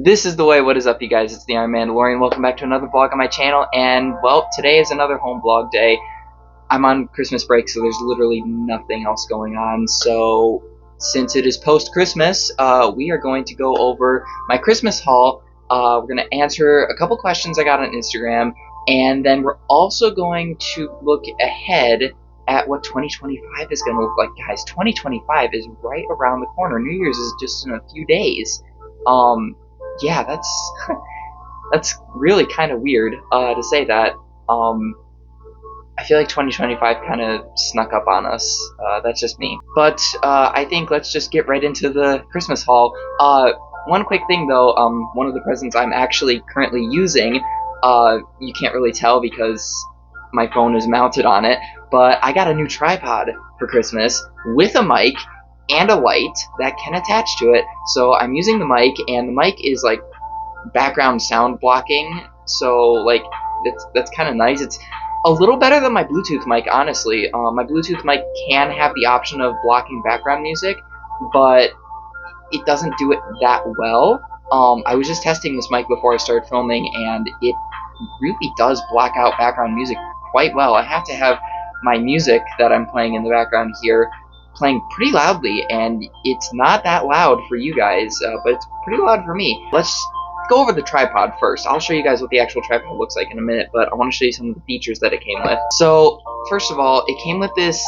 This is the way. What is up, you guys? It's the Iron Mandalorian. Welcome back to another vlog on my channel. And, well, today is another home vlog day. I'm on Christmas break, so there's literally nothing else going on. So, since it is post-Christmas, we are going to go over my Christmas haul. We're going to answer a couple questions I got on Instagram. And then we're also going to look ahead at what 2025 is going to look like. Guys, 2025 is right around the corner. New Year's is just in a few days. Yeah, that's really kind of weird to say that. I feel like 2025 kind of snuck up on us. That's just me. But I think let's just get right into the Christmas haul. One quick thing though, one of the presents I'm actually currently using, you can't really tell because my phone is mounted on it, but I got a new tripod for Christmas with a mic and a light that can attach to it. So I'm using the mic, and the mic is like background sound blocking, so like that's kind of nice. It's a little better than my Bluetooth mic, honestly. My Bluetooth mic can have the option of blocking background music, but it doesn't do it that well. I was just testing this mic before I started filming, and it really does block out background music quite well. I have to have my music that I'm playing in the background here playing pretty loudly, and it's not that loud for you guys, but it's pretty loud for me. Let's go over the tripod first. I'll show you guys what the actual tripod looks like in a minute, but I want to show you some of the features that it came with. So, first of all, it came with this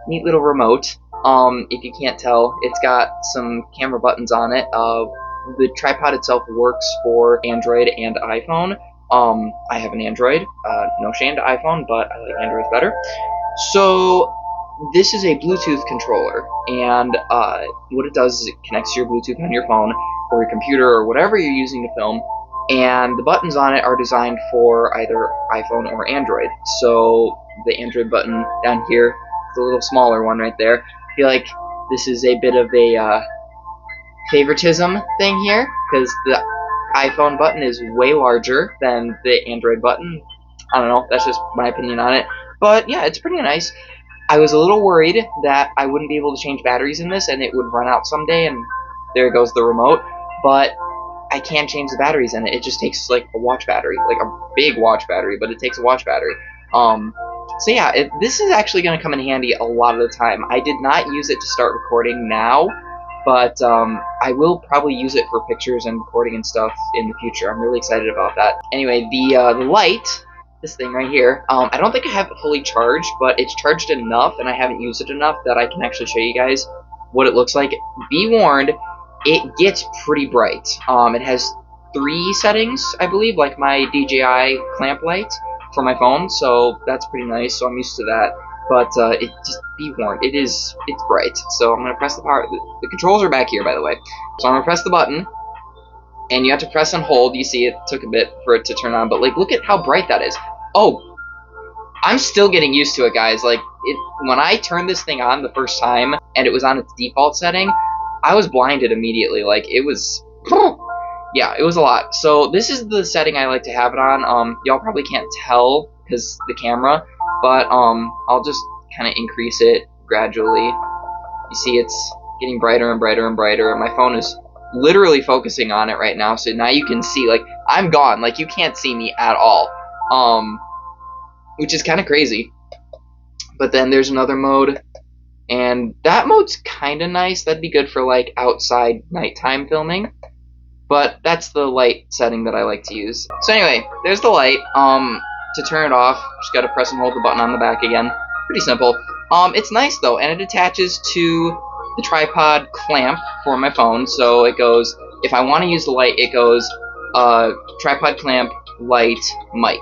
neat little remote. If you can't tell, it's got some camera buttons on it. The tripod itself works for Android and iPhone. I have an Android, no shame to iPhone, but I like Android better. So, this is a Bluetooth controller, and what it does is it connects to your Bluetooth on your phone or your computer or whatever you're using to film, and the buttons on it are designed for either iPhone or Android. So the Android button down here, the little smaller one right there, I feel like this is a bit of a favoritism thing here, because the iPhone button is way larger than the Android button. I don't know, that's just my opinion on it. But yeah, it's pretty nice. I was a little worried that I wouldn't be able to change batteries in this and it would run out someday, and there goes the remote. But I can change the batteries in it. It just takes like a watch battery, like a big watch battery, but it takes a watch battery. So yeah, this is actually going to come in handy a lot of the time. I did not use it to start recording now, but I will probably use it for pictures and recording and stuff in the future. I'm really excited about that. Anyway, the light, this thing right here, I don't think I have it fully charged, but it's charged enough, and I haven't used it enough that I can actually show you guys what it looks like. Be warned, it gets pretty bright. It has 3 settings, I believe, like my DJI clamp light for my phone, so that's pretty nice, so I'm used to that. But it just be warned, it's bright. So I'm gonna press the power. The controls are back here, by the way. So I'm gonna press the button, and you have to press and hold. You see, it took a bit for it to turn on, but like, look at how bright that is. Oh, I'm still getting used to it, guys. Like, when I turned this thing on the first time and it was on its default setting, I was blinded immediately. Like, it was, yeah, it was a lot. So this is the setting I like to have it on. Y'all probably can't tell because the camera, but I'll just kind of increase it gradually. You see, it's getting brighter and brighter and brighter, and my phone is literally focusing on it right now. So now you can see, like, I'm gone. Like, you can't see me at all. Which is kind of crazy. But then there's another mode, and that mode's kind of nice. That'd be good for like outside nighttime filming. But that's the light setting that I like to use. So anyway, there's the light. To turn it off, just gotta press and hold the button on the back again. Pretty simple. It's nice though, and it attaches to the tripod clamp for my phone. So it goes, if I want to use the light, it goes tripod clamp, light, mic.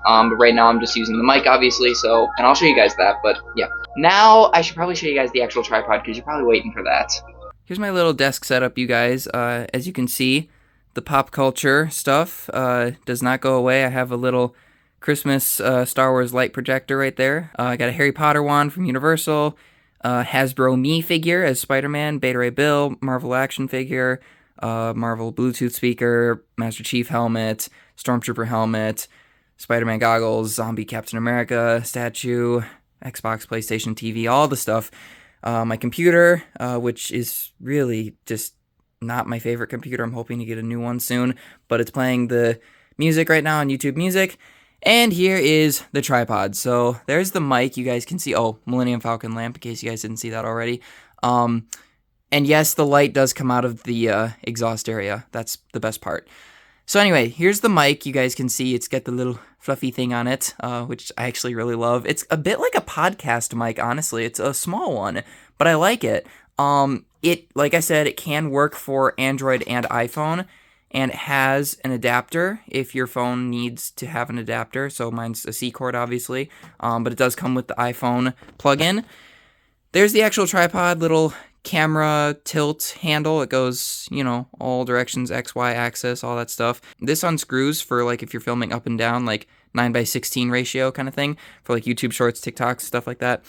But right now I'm just using the mic, obviously, so, and I'll show you guys that, but yeah. Now, I should probably show you guys the actual tripod, because you're probably waiting for that. Here's my little desk setup, you guys. As you can see, the pop culture stuff does not go away. I have a little Christmas Star Wars light projector right there. I got a Harry Potter wand from Universal, Hasbro Me figure as Spider-Man, Beta Ray Bill, Marvel action figure, Marvel Bluetooth speaker, Master Chief helmet, Stormtrooper helmet, Spider-Man goggles, zombie Captain America statue, Xbox, PlayStation TV, all the stuff. My computer, which is really just not my favorite computer. I'm hoping to get a new one soon, but it's playing the music right now on YouTube Music. And here is the tripod. So there's the mic. You guys can see, oh, Millennium Falcon lamp, in case you guys didn't see that already. And yes, the light does come out of the exhaust area. That's the best part. So anyway, here's the mic. You guys can see it's got the little fluffy thing on it, which I actually really love. It's a bit like a podcast mic, honestly. It's a small one, but I like it. Like I said, it can work for Android and iPhone, and it has an adapter if your phone needs to have an adapter. So mine's a C cord, obviously, but it does come with the iPhone plug-in. There's the actual tripod, little camera tilt handle. It goes, all directions, X, Y axis, all that stuff. This unscrews for, like, if you're filming up and down, like 9:16 ratio kind of thing, for, like, YouTube Shorts, TikToks, stuff like that.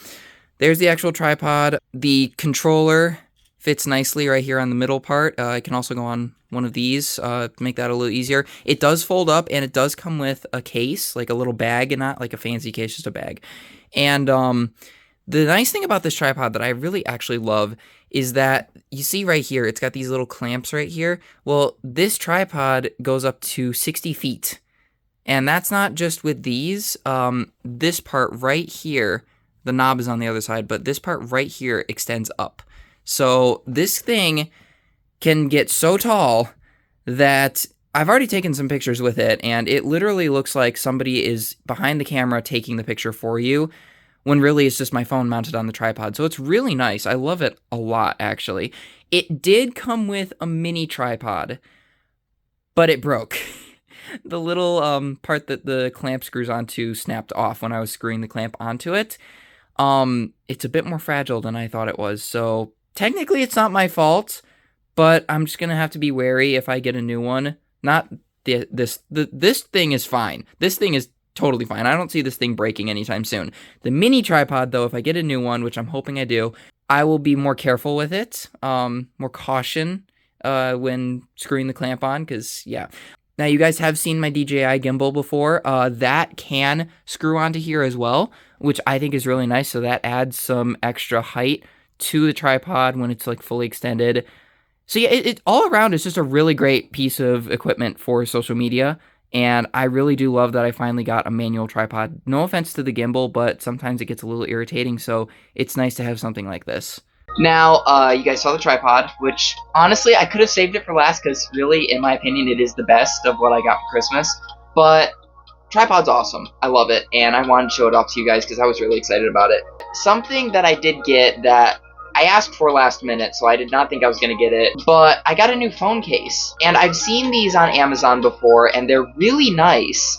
There's the actual tripod. The controller fits nicely right here on the middle part. I can also go on one of these to make that a little easier. It does fold up, and it does come with a case, like a little bag, and not like a fancy case, just a bag. And the nice thing about this tripod that I really actually love is that you see right here, it's got these little clamps right here. Well, this tripod goes up to 60 feet. And that's not just with these. This part right here, the knob is on the other side, but this part right here extends up. So this thing can get so tall that I've already taken some pictures with it, and it literally looks like somebody is behind the camera taking the picture for you, when really it's just my phone mounted on the tripod. So it's really nice. I love it a lot, actually. It did come with a mini tripod, but it broke. The little part that the clamp screws onto snapped off when I was screwing the clamp onto it. It's a bit more fragile than I thought it was, so technically it's not my fault, but I'm just gonna have to be wary if I get a new one. This thing is fine. This thing is totally fine. I don't see this thing breaking anytime soon. The mini tripod, though, if I get a new one, which I'm hoping I do, I will be more careful with it, more caution when screwing the clamp on, because, yeah. Now, you guys have seen my DJI gimbal before. That can screw onto here as well, which I think is really nice, so that adds some extra height to the tripod when it's, like, fully extended. So, yeah, it all around is just a really great piece of equipment for social media. And I really do love that I finally got a manual tripod. No offense to the gimbal, but sometimes it gets a little irritating, so it's nice to have something like this. Now, you guys saw the tripod, which, honestly, I could have saved it for last, because really, in my opinion, it is the best of what I got for Christmas. But tripod's awesome. I love it, and I wanted to show it off to you guys, because I was really excited about it. Something that I did get that I asked for last minute, so I did not think I was going to get it, but I got a new phone case, and I've seen these on Amazon before, and they're really nice,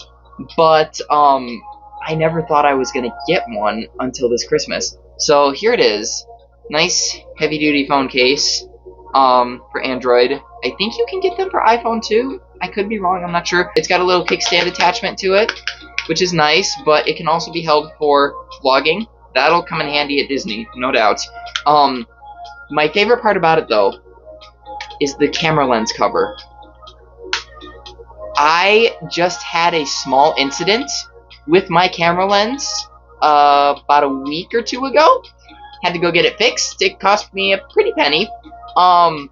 but I never thought I was going to get one until this Christmas. So here it is. Nice heavy-duty phone case for Android. I think you can get them for iPhone too. I could be wrong, I'm not sure. It's got a little kickstand attachment to it, which is nice, but it can also be held for vlogging. That'll come in handy at Disney, no doubt. My favorite part about it, though, is the camera lens cover. I just had a small incident with my camera lens about a week or two ago. Had to go get it fixed. It cost me a pretty penny. I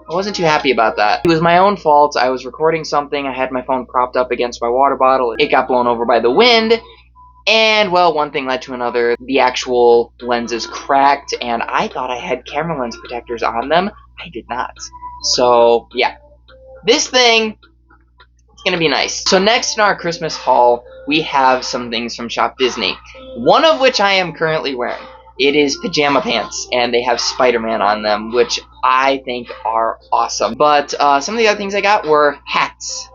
wasn't too happy about that. It was my own fault. I was recording something. I had my phone propped up against my water bottle. It got blown over by the wind. And, well, one thing led to another. The actual lenses cracked, and I thought I had camera lens protectors on them. I did not. So, yeah. This thing, it's going to be nice. So next in our Christmas haul, we have some things from Shop Disney. One of which I am currently wearing. It is pajama pants, and they have Spider-Man on them, which I think are awesome. But some of the other things I got were hats.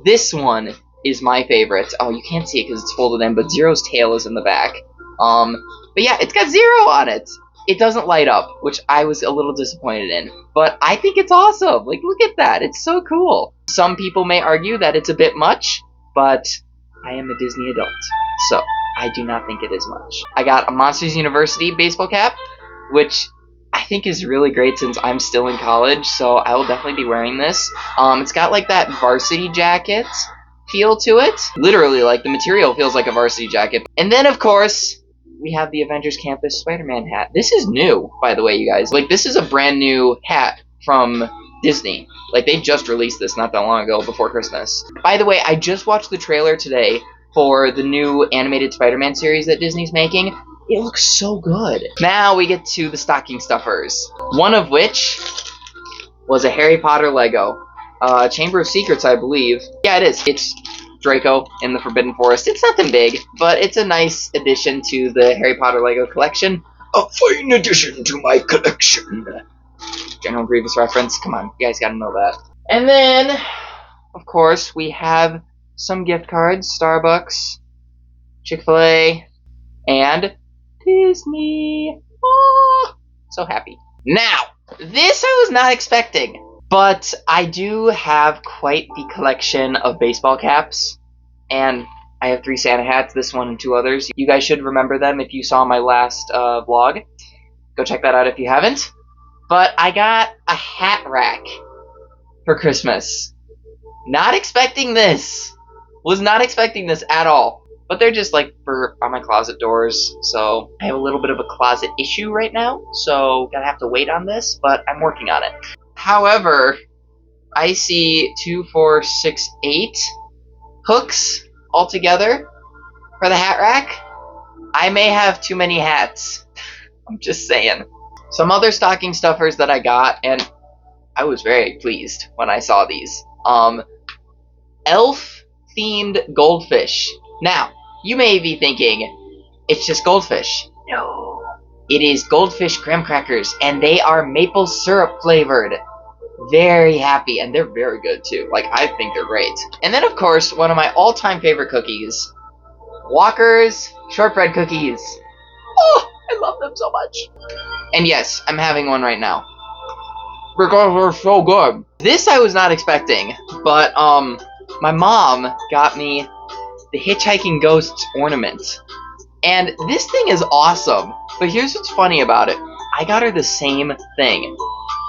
This one is my favorite. Oh, you can't see it because it's folded in, but Zero's tail is in the back. But yeah, it's got Zero on it. It doesn't light up, which I was a little disappointed in. But I think it's awesome. Like, look at that. It's so cool. Some people may argue that it's a bit much, but I am a Disney adult, so I do not think it is much. I got a Monsters University baseball cap, which I think is really great since I'm still in college, so I will definitely be wearing this. It's got like that varsity jacket feel to it. Literally, like, the material feels like a varsity jacket. And then, of course, we have the Avengers Campus Spider-Man hat. This is new, by the way, you guys. Like, this is a brand new hat from Disney. Like, they just released this not that long ago, before Christmas. By the way, I just watched the trailer today for the new animated Spider-Man series that Disney's making. It looks so good. Now we get to the stocking stuffers. One of which was a Harry Potter Lego. Chamber of Secrets, I believe. Yeah, it is. It's Draco in the Forbidden Forest. It's nothing big, but it's a nice addition to the Harry Potter Lego collection. A fine addition to my collection. General Grievous reference. Come on, you guys gotta know that. And then, of course, we have some gift cards. Starbucks, Chick-fil-A, and Disney. Oh, so happy. Now, this I was not expecting. But I do have quite the collection of baseball caps, and I have 3 Santa hats, this one and 2 others. You guys should remember them if you saw my last vlog. Go check that out if you haven't. But I got a hat rack for Christmas. Not expecting this. Was not expecting this at all. But they're just like for on my closet doors, so I have a little bit of a closet issue right now, so gotta have to wait on this, but I'm working on it. However, I see 2, 4, 6, 8 hooks altogether for the hat rack. I may have too many hats. I'm just saying. Some other stocking stuffers that I got, and I was very pleased when I saw these. Elf-themed goldfish. Now, you may be thinking, it's just goldfish. No. It is goldfish graham crackers, and they are maple syrup flavored. Very happy, and they're very good too. Like, I think they're great. And then, of course, one of my all-time favorite cookies, Walker's shortbread cookies. Oh, I love them so much. And yes, I'm having one right now, because they're so good. This I was not expecting, but my mom got me the Hitchhiking Ghosts ornament. And this thing is awesome. But here's what's funny about it. I got her the same thing.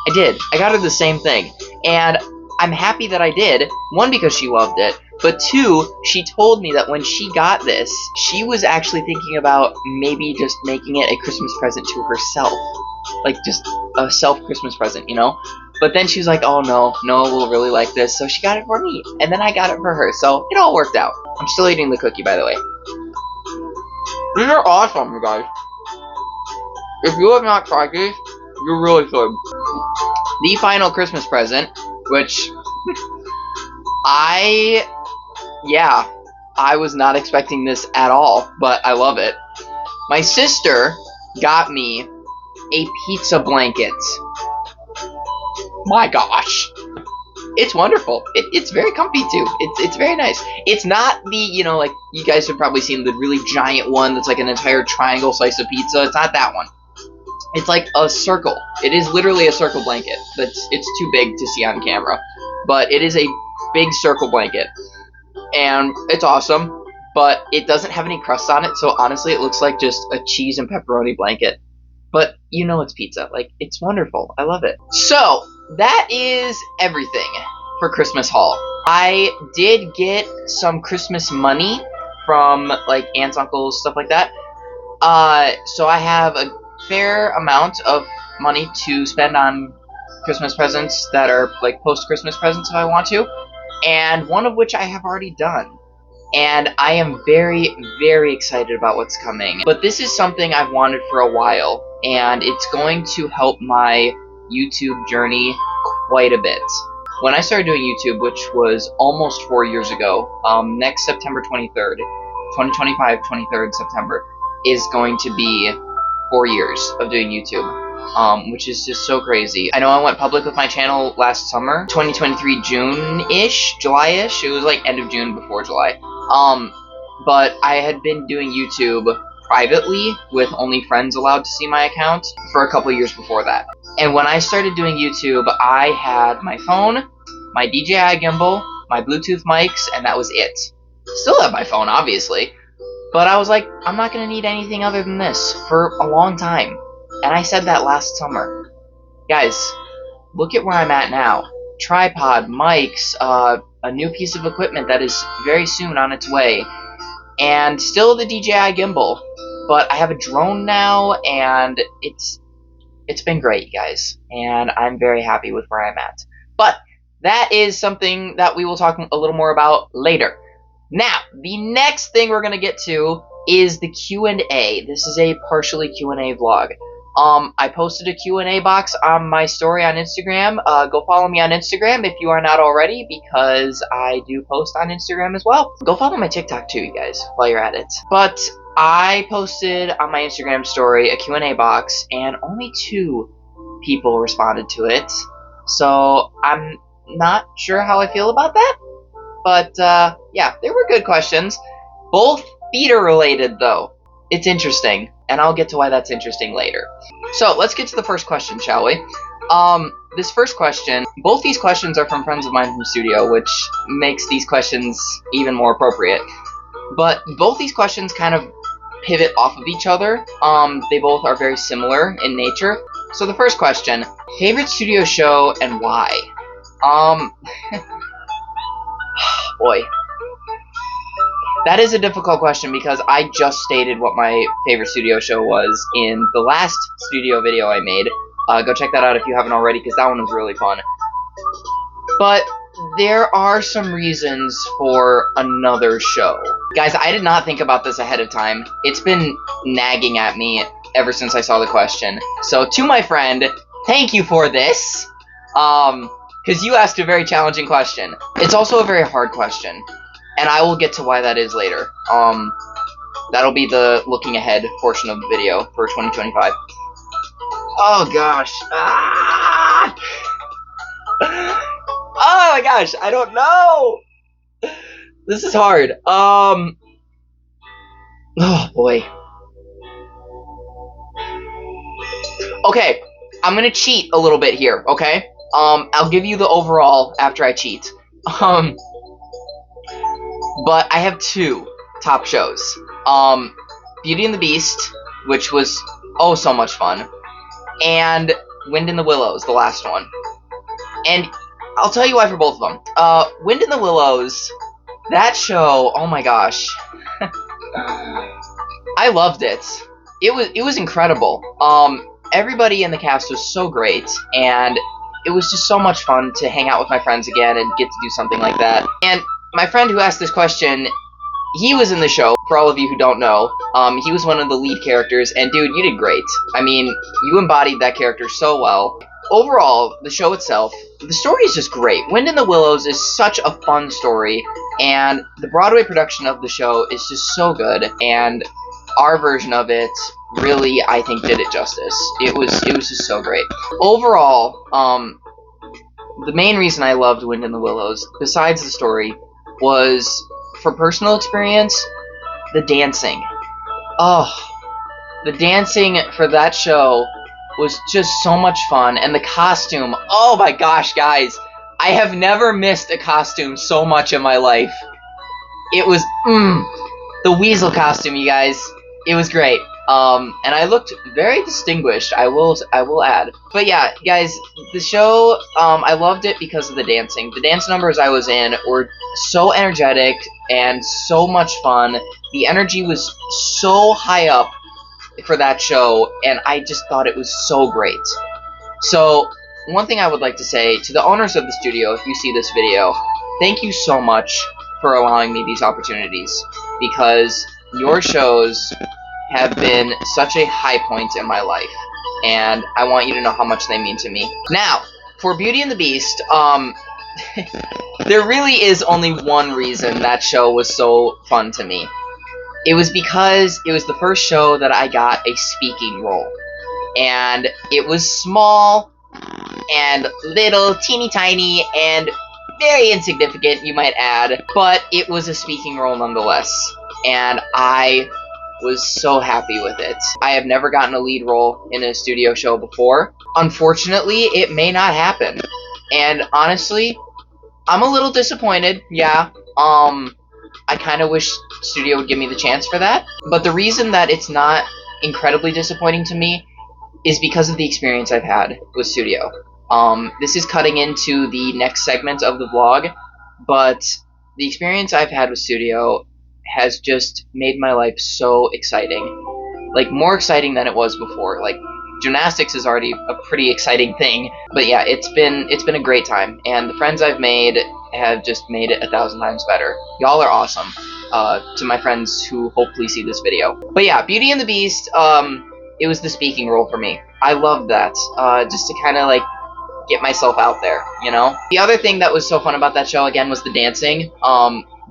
I did. I got her the same thing. And I'm happy that I did. 1, because she loved it. But 2, she told me that when she got this, she was actually thinking about maybe just making it a Christmas present to herself. Like, just a self-Christmas present, you know? But then she was like, oh no, Noah will really like this. So she got it for me. And then I got it for her. So it all worked out. I'm still eating the cookie, by the way. These are awesome, you guys. If you have not tried these, you really should. The final Christmas present, which I was not expecting this at all, but I love it. My sister got me a pizza blanket. My gosh. It's wonderful. It's very comfy too. It's very nice. It's not the, you know, like, you guys have probably seen the really giant one that's like an entire triangle slice of pizza. It's not that one. It's like a circle. It is literally a circle blanket. It's too big to see on camera. But it is a big circle blanket. And it's awesome, but it doesn't have any crust on it, so honestly it looks like just a cheese and pepperoni blanket. But you know it's pizza. Like, it's wonderful. I love it. So, that is everything for Christmas haul. I did get some Christmas money from, like, aunts, uncles, stuff like that. So I have a fair amount of money to spend on Christmas presents that are, like, post-Christmas presents if I want to. And one of which I have already done. And I am very, very excited about what's coming. But this is something I've wanted for a while, and it's going to help my YouTube journey quite a bit. When I started doing YouTube, which was almost 4 years ago, next September 23rd, 2025, 23rd September, is going to be 4 years of doing YouTube, which is just so crazy. I know I went public with my channel last summer, 2023 June-ish, July-ish. It was like end of June before July. But I had been doing YouTube privately with only friends allowed to see my account for a couple years before that. And when I started doing YouTube, I had my phone, my DJI gimbal, my Bluetooth mics, and that was it. Still have my phone, obviously. But I was like, I'm not going to need anything other than this for a long time. And I said that last summer. Guys, look at where I'm at now. Tripod, mics, a new piece of equipment that is very soon on its way. And still the DJI gimbal. But I have a drone now, and it's been great, you guys. And I'm very happy with where I'm at. But that is something that we will talk a little more about later. Now, the next thing we're going to get to is the Q&A. This is a partially Q&A vlog. I posted a Q&A box on my story on Instagram. Go follow me on Instagram if you are not already, because I do post on Instagram as well. Go follow my TikTok too, you guys, while you're at it. But I posted on my Instagram story a Q&A box, and only 2 people responded to it. So I'm not sure how I feel about that. But, yeah, they were good questions. Both theater related, though. It's interesting, and I'll get to why that's interesting later. So, let's get to the first question, shall we? This first question, both these questions are from friends of mine from the studio, which makes these questions even more appropriate. But both these questions kind of pivot off of each other. They both are very similar in nature. So the first question, favorite studio show and why? Boy. That is a difficult question because I just stated what my favorite studio show was in the last studio video I made. Go check that out if you haven't already, because that one was really fun. But there are some reasons for another show. Guys, I did not think about this ahead of time. It's been nagging at me ever since I saw the question. So to my friend, thank you for this. Because you asked a very challenging question. It's also a very hard question. And I will get to why that is later. That'll be the looking ahead portion of the video for 2025. Oh gosh. Ah! Oh my gosh, I don't know. This is hard. Oh boy. Okay, I'm gonna cheat a little bit here, okay? I'll give you the overall after I cheat. But I have 2 top shows. Beauty and the Beast, which was oh so much fun, and Wind in the Willows, the last one. And I'll tell you why for both of them. Wind in the Willows, that show, oh my gosh. I loved it. It was incredible. Everybody in the cast was so great, and it was just so much fun to hang out with my friends again and get to do something like that. And my friend who asked this question, he was in the show, for all of you who don't know. He was one of the lead characters, and dude, you did great. I mean, you embodied that character so well. Overall, the show itself, the story is just great. Wind in the Willows is such a fun story, and the Broadway production of the show is just so good, and our version of it really, I think, did it justice. It was just so great. Overall, the main reason I loved Wind in the Willows, besides the story, was, for personal experience, the dancing. Oh, the dancing for that show was just so much fun, and the costume, oh my gosh, guys, I have never missed a costume so much in my life. It was, the Weasel costume, you guys, it was great. And I looked very distinguished, I will add. But yeah, guys, the show, I loved it because of the dancing. The dance numbers I was in were so energetic and so much fun. The energy was so high up for that show, and I just thought it was so great. So, one thing I would like to say to the owners of the studio, if you see this video, thank you so much for allowing me these opportunities, because your shows have been such a high point in my life, and I want you to know how much they mean to me. Now, for Beauty and the Beast, there really is only one reason that show was so fun to me. It was because it was the first show that I got a speaking role, and it was small and little, teeny tiny, and very insignificant, you might add, but it was a speaking role nonetheless, and I was so happy with it. I have never gotten a lead role in a studio show before. Unfortunately, it may not happen. And honestly, I'm a little disappointed, yeah. I kind of wish studio would give me the chance for that. But the reason that it's not incredibly disappointing to me is because of the experience I've had with studio. This is cutting into the next segment of the vlog, but the experience I've had with studio has just made my life so exciting. Like, more exciting than it was before. Like, gymnastics is already a pretty exciting thing. But yeah, it's been a great time, and the friends I've made have just made it 1,000 times better. Y'all are awesome. To my friends who hopefully see this video. But yeah, Beauty and the Beast, it was the speaking role for me. I loved that, just to kind of like get myself out there, you know? The other thing that was so fun about that show, again, was the dancing.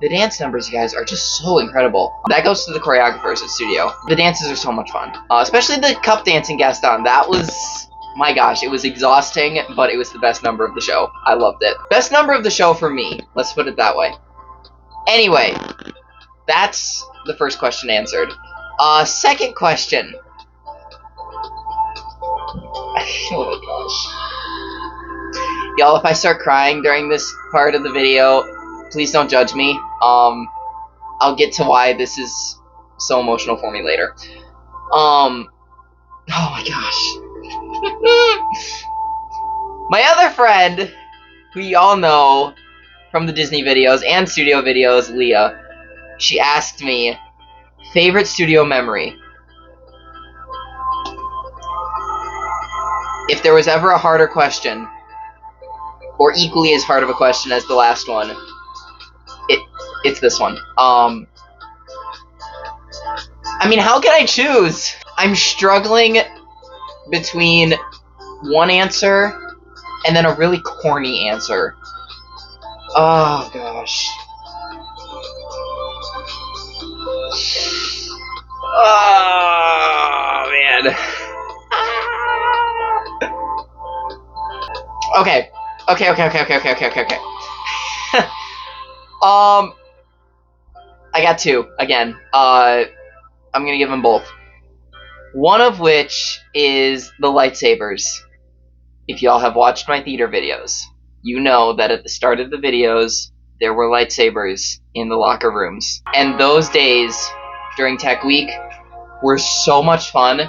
The dance numbers, you guys, are just so incredible. That goes to the choreographers at studio. The dances are so much fun. Especially the cup dancing Gaston. That was, my gosh, it was exhausting, but it was the best number of the show. I loved it. Best number of the show for me. Let's put it that way. Anyway, that's the first question answered. Second question. Oh my gosh. Y'all, if I start crying during this part of the video, please don't judge me. I'll get to why this is so emotional for me later. Oh my gosh. My other friend, who y'all know from the Disney videos and studio videos, Leah, she asked me, favorite studio memory. If there was ever a harder question, or equally as hard of a question as the last one, it's this one. I mean, how can I choose? I'm struggling between one answer and then a really corny answer. Oh gosh. Oh man. Okay. I got two, again. I'm gonna give them both. One of which is the lightsabers. If y'all have watched my theater videos, you know that at the start of the videos, there were lightsabers in the locker rooms. And those days, during Tech Week, were so much fun.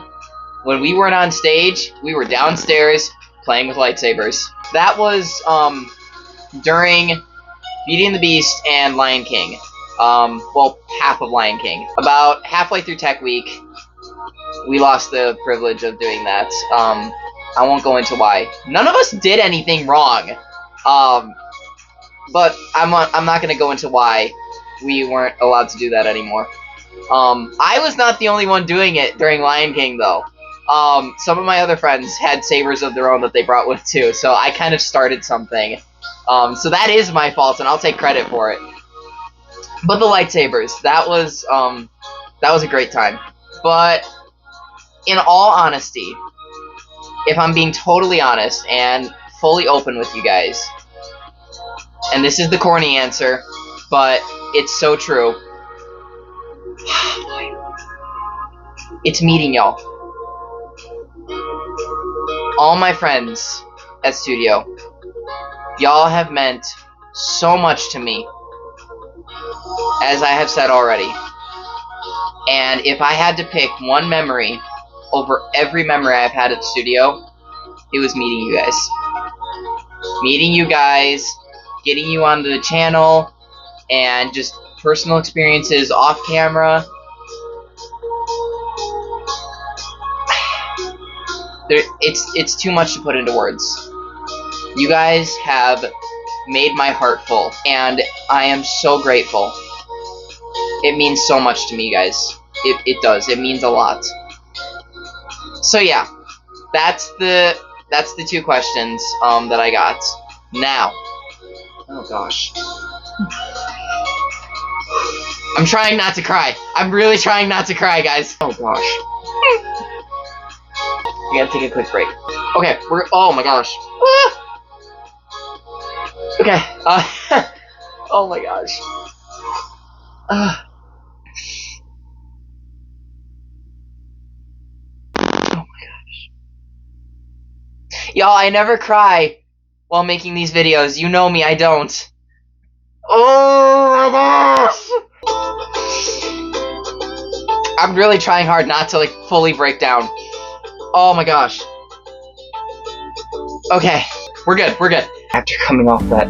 When we weren't on stage, we were downstairs playing with lightsabers. That was, during Beauty and the Beast and Lion King. Well, half of Lion King. About halfway through Tech Week, we lost the privilege of doing that. I won't go into why. None of us did anything wrong. But I'm not gonna go into why we weren't allowed to do that anymore. I was not the only one doing it during Lion King, though. Some of my other friends had sabers of their own that they brought with too, so I kind of started something. So that is my fault, and I'll take credit for it. But the lightsabers, that was a great time. But in all honesty, if I'm being totally honest and fully open with you guys, and this is the corny answer, but it's so true, it's meeting y'all. All my friends at studio, y'all have meant so much to me, as I have said already. And if I had to pick one memory over every memory I've had at the studio, it was meeting you guys. Meeting you guys, getting you on the channel, and just personal experiences off camera. It's too much to put into words. You guys have made my heart full, and I am so grateful. It means so much to me, guys. It does. It means a lot. So yeah, that's the two questions that I got. Now, oh gosh, I'm trying not to cry. I'm really trying not to cry, guys. Oh gosh. We gotta take a quick break. Okay, oh my gosh. Okay, oh my gosh. Oh my gosh. Y'all, I never cry while making these videos. You know me, I don't. Oh my gosh. I'm really trying hard not to, like, fully break down. Oh my gosh. Okay, we're good. After coming off that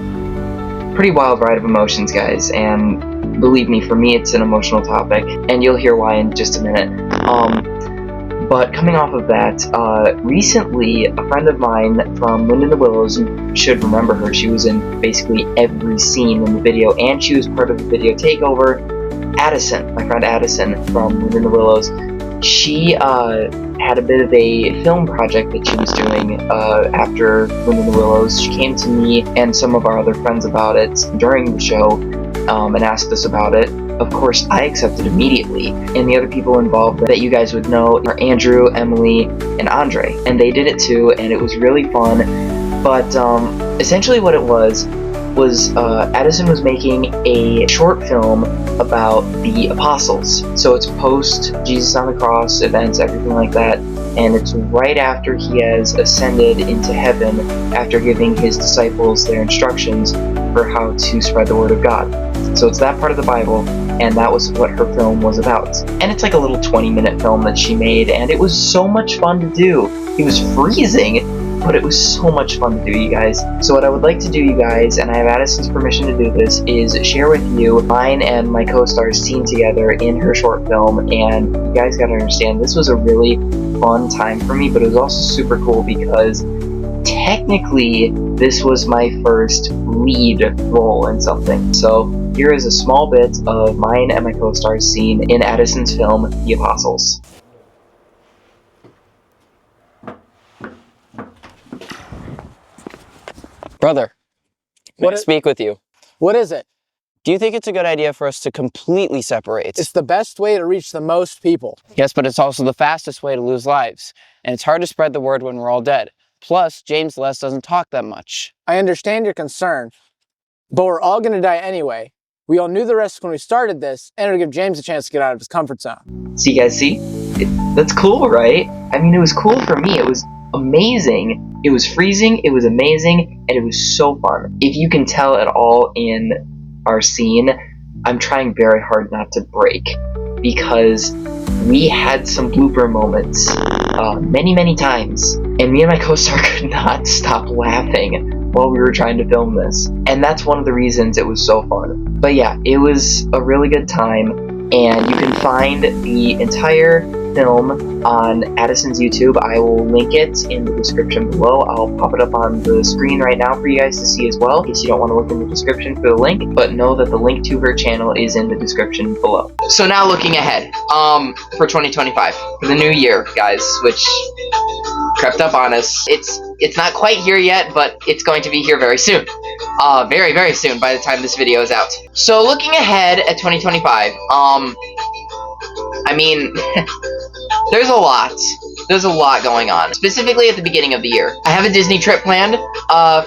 pretty wild ride of emotions, guys, and believe me, for me, it's an emotional topic, and you'll hear why in just a minute. But coming off of that, recently a friend of mine from Wind in the Willows, you should remember her, she was in basically every scene in the video, and she was part of the video takeover. Addison, my friend Addison from Wind in the Willows, she had a bit of a film project that she was doing after Wind in the Willows. She came to me and some of our other friends about it during the show and asked us about it. Of course, I accepted immediately, and the other people involved that you guys would know are Andrew, Emily, and Andre, and they did it too, and it was really fun. But essentially what it was Addison was making a short film about the apostles. So it's post Jesus on the cross events, everything like that, and it's right after he has ascended into heaven after giving his disciples their instructions for how to spread the word of God. So it's that part of the Bible, and that was what her film was about. And it's like a little 20-minute film that she made, and it was so much fun to do. It was freezing, but it was so much fun to do, you guys. So what I would like to do, you guys, and I have Addison's permission to do this, is share with you mine and my co-star's scene together in her short film, and you guys gotta understand, this was a really fun time for me, but it was also super cool because technically this was my first lead role in something. So here is a small bit of mine and my co-star's scene in Addison's film, The Apostles. Brother, may I What speak with you? What is it? Do you think it's a good idea for us to completely separate? It's the best way to reach the most people. Yes, but it's also the fastest way to lose lives. And it's hard to spread the word when we're all dead. Plus, James Les doesn't talk that much. I understand your concern, but we're all gonna die anyway. We all knew the risk when we started this, and it'll give James a chance to get out of his comfort zone. So you guys see? That's cool, right? I mean, it was cool for me. It was amazing. It was freezing, it was amazing, and it was so fun. If you can tell at all in our scene, I'm trying very hard not to break because we had some blooper moments many times, and me and my co-star could not stop laughing while we were trying to film this. And that's one of the reasons it was so fun. But yeah, it was a really good time, and you can find the entire film on Addison's YouTube. I will link it in the description below. I'll pop it up on the screen right now for you guys to see as well, in case you don't want to look in the description for the link, but know that the link to her channel is in the description below. So now looking ahead, for 2025, for the new year, guys, which crept up on us. It's not quite here yet, but it's going to be here very soon. Very soon by the time this video is out. So looking ahead at 2025, I mean, there's a lot. There's a lot going on, specifically at the beginning of the year. I have a Disney trip planned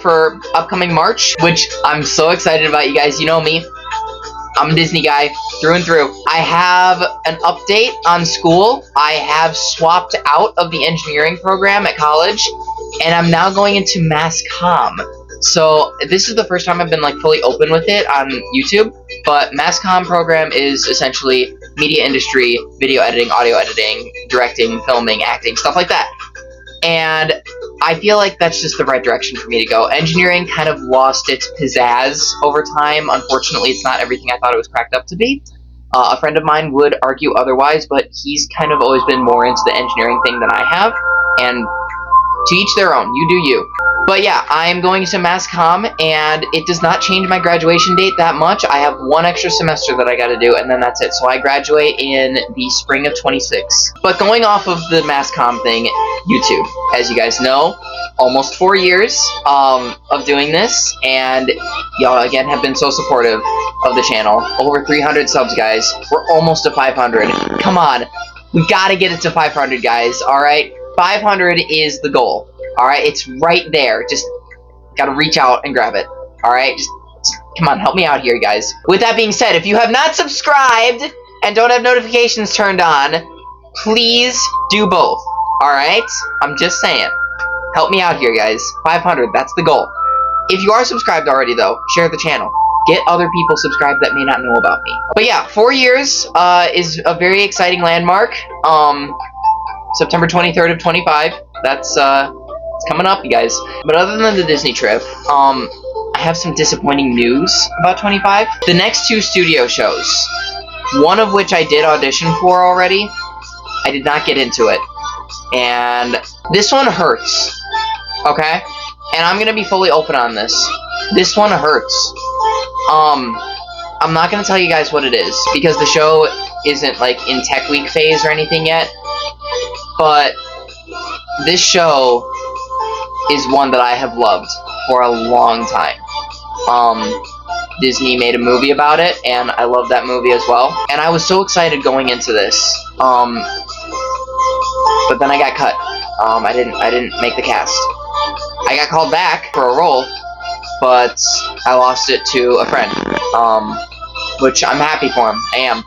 for upcoming March, which I'm so excited about, you guys. You know me. I'm a Disney guy through and through. I have an update on school. I have swapped out of the engineering program at college, and I'm now going into mass comm. So this is the first time I've been like fully open with it on YouTube, but mass comm program is essentially media industry, video editing, audio editing, directing, filming, acting, stuff like that. And I feel like that's just the right direction for me to go. Engineering kind of lost its pizzazz over time. Unfortunately, it's not everything I thought it was cracked up to be. A friend of mine would argue otherwise, but he's kind of always been more into the engineering thing than I have. And to each their own. You do you. But yeah, I'm going to mass comm, and it does not change my graduation date that much. I have one extra semester that I gotta do, and then that's it. So I graduate in the spring of 26. But going off of the mass comm thing, YouTube, as you guys know, almost 4 years of doing this, and y'all again have been so supportive of the channel. Over 300 subs, guys. We're almost to 500. Come on, we gotta get it to 500, guys. All right, 500 is the goal. All right, it's right there. Just gotta reach out and grab it. All right, just come on, help me out here, guys. With that being said, if you have not subscribed and don't have notifications turned on, please do both. All right, I'm just saying. Help me out here, guys. 500, that's the goal. If you are subscribed already, though, share the channel. Get other people subscribed that may not know about me. But yeah, 4 years is a very exciting landmark. September 23rd of 25. That's it's coming up, you guys. But other than the Disney trip, I have some disappointing news about 25. The next 2 studio shows, one of which I did audition for already, I did not get into it. And this one hurts, okay? And I'm gonna be fully open on this. This one hurts. I'm not gonna tell you guys what it is, because the show isn't, like, in Tech Week phase or anything yet. But this show is one that I have loved for a long time. Disney made a movie about it, and I love that movie as well. And I was so excited going into this. But then I got cut. I didn't make the cast. I got called back for a role, but I lost it to a friend. Which I'm happy for him. I am.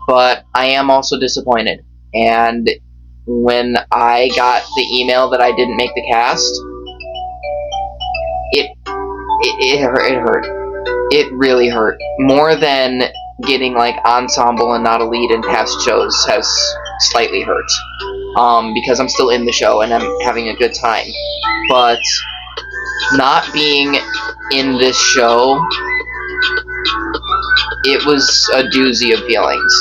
But I am also disappointed. And when I got the email that I didn't make the cast, it hurt. It really hurt. More than getting, like, ensemble and not a lead in past shows has slightly hurt. Because I'm still in the show and I'm having a good time. But not being in this show, it was a doozy of feelings.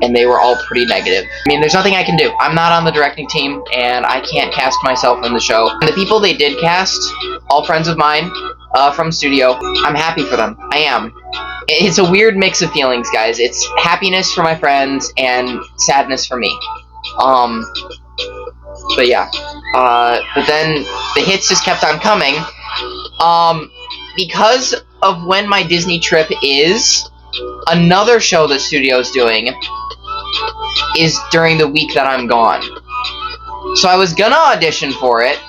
And they were all pretty negative. I mean, there's nothing I can do. I'm not on the directing team, and I can't cast myself in the show. And the people they did cast, all friends of mine from studio, I'm happy for them. I am. It's a weird mix of feelings, guys. It's happiness for my friends and sadness for me. But yeah. But then the hits just kept on coming. Because of when my Disney trip is, another show that studio's doing is during the week that I'm gone. So I was gonna audition for it,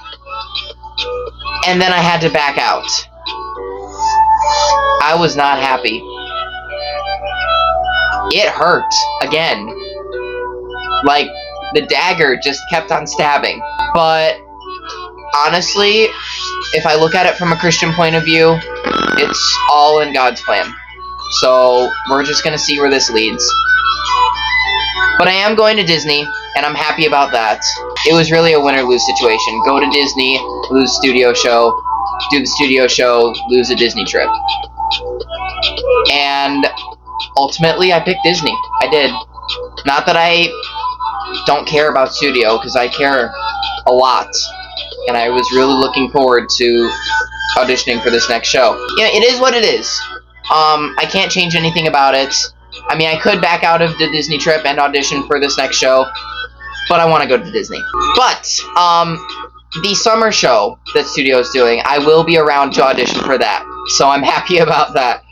and then I had to back out. I was not happy. It hurt again. Like, the dagger just kept on stabbing. But honestly, if I look at it from a Christian point of view, it's all in God's plan. So we're just gonna see where this leads. But I am going to Disney, and I'm happy about that. It was really a win-or-lose situation. Go to Disney, lose studio show, do the studio show, lose a Disney trip. And ultimately, I picked Disney. I did. Not that I don't care about studio, because I care a lot. And I was really looking forward to auditioning for this next show. You know, it is what it is. I can't change anything about it. I mean, I could back out of the Disney trip and audition for this next show, but I want to go to Disney. But, the summer show that studio's doing, I will be around to audition for that. So I'm happy about that.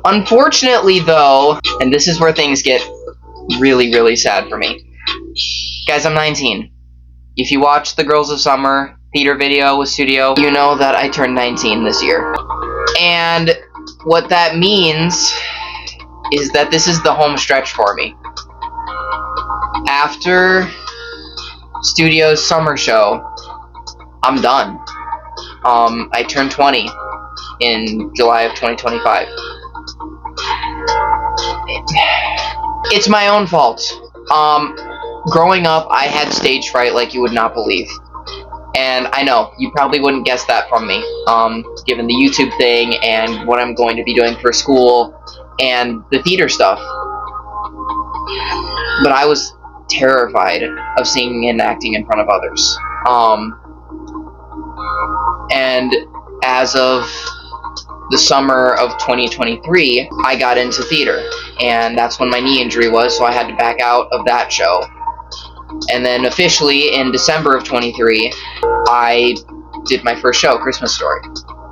Unfortunately, though, and this is where things get really, really sad for me. Guys, I'm 19. If you watched the Girls of Summer theater video with studio, you know that I turned 19 this year. And what that means is that this is the home stretch for me. After studio's summer show, I'm done. I turned 20 in July of 2025. It's my own fault. Growing up, I had stage fright like you would not believe. And I know, you probably wouldn't guess that from me, given the YouTube thing and what I'm going to be doing for school and the theater stuff. But I was terrified of singing and acting in front of others. And as of the summer of 2023, I got into theater. And that's when my knee injury was, so I had to back out of that show. And then officially in December of 23, I did my first show, Christmas Story.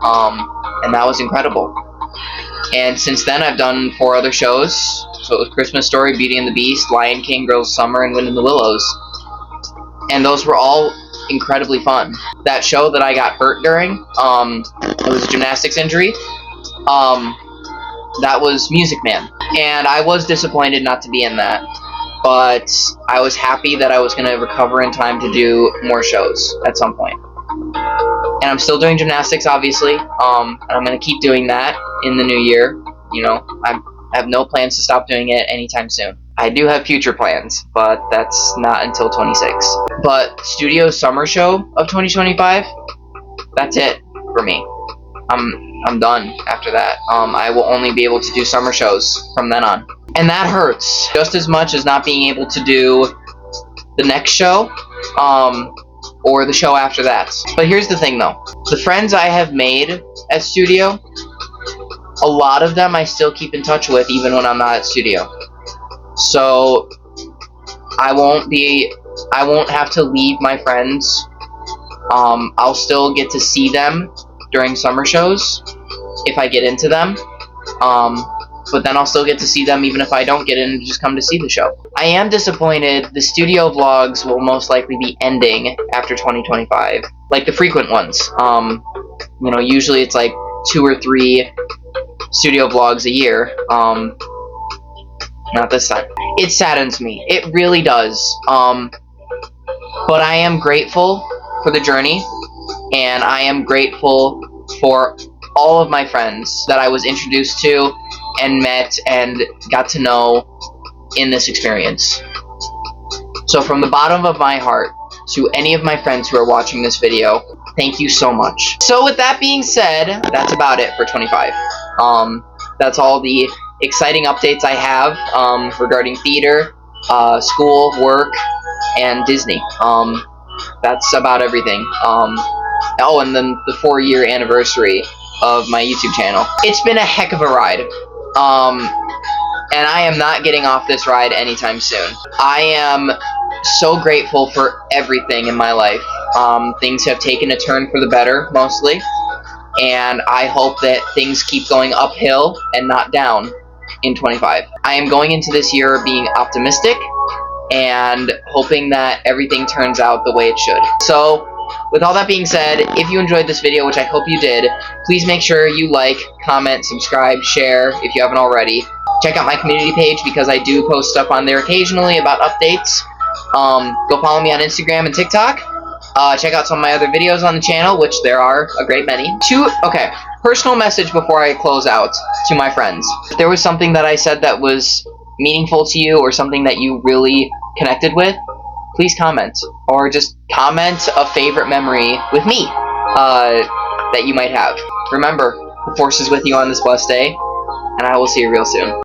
And that was incredible. And since then, I've done 4 other shows. So it was Christmas Story, Beauty and the Beast, Lion King, Girls of Summer, and Wind in the Willows. And those were all incredibly fun. That show that I got hurt during, it was a gymnastics injury. That was Music Man. And I was disappointed not to be in that. But I was happy that I was going to recover in time to do more shows at some point. And I'm still doing gymnastics, obviously. And I'm going to keep doing that in the new year. You know, I have no plans to stop doing it anytime soon. I do have future plans, but that's not until 26. But Studio's summer show of 2025, that's it for me. I'm done after that. I will only be able to do summer shows from then on. And that hurts just as much as not being able to do the next show, or the show after that. But here's the thing though. The friends I have made at studio, a lot of them I still keep in touch with even when I'm not at studio. So I won't have to leave my friends. I'll still get to see them during summer shows if I get into them. But then I'll still get to see them even if I don't get in and just come to see the show. I am disappointed. The studio vlogs will most likely be ending after 2025. Like the frequent ones. You know, usually it's like 2 or 3 studio vlogs a year. Not this time. It saddens me. It really does. But I am grateful for the journey, and I am grateful for all of my friends that I was introduced to and met and got to know in this experience. So from the bottom of my heart, to any of my friends who are watching this video, thank you so much. So with that being said, that's about it for 25. That's all the exciting updates I have regarding theater, school, work, and Disney. That's about everything. Oh, and then the 4-year anniversary of my YouTube channel. It's been a heck of a ride. And I am not getting off this ride anytime soon. I am so grateful for everything in my life. Things have taken a turn for the better, mostly. And I hope that things keep going uphill and not down in 25. I am going into this year being optimistic and hoping that everything turns out the way it should. So, with all that being said, if you enjoyed this video, which I hope you did, please make sure you like, comment, subscribe, share if you haven't already. Check out my community page because I do post stuff on there occasionally about updates. Go follow me on Instagram and TikTok. Check out some of my other videos on the channel, which there are a great many. Okay, personal message before I close out to my friends. If there was something that I said that was meaningful to you or something that you really connected with, please comment. Or just comment a favorite memory with me that you might have. Remember, the Force is with you on this blessed day, and I will see you real soon.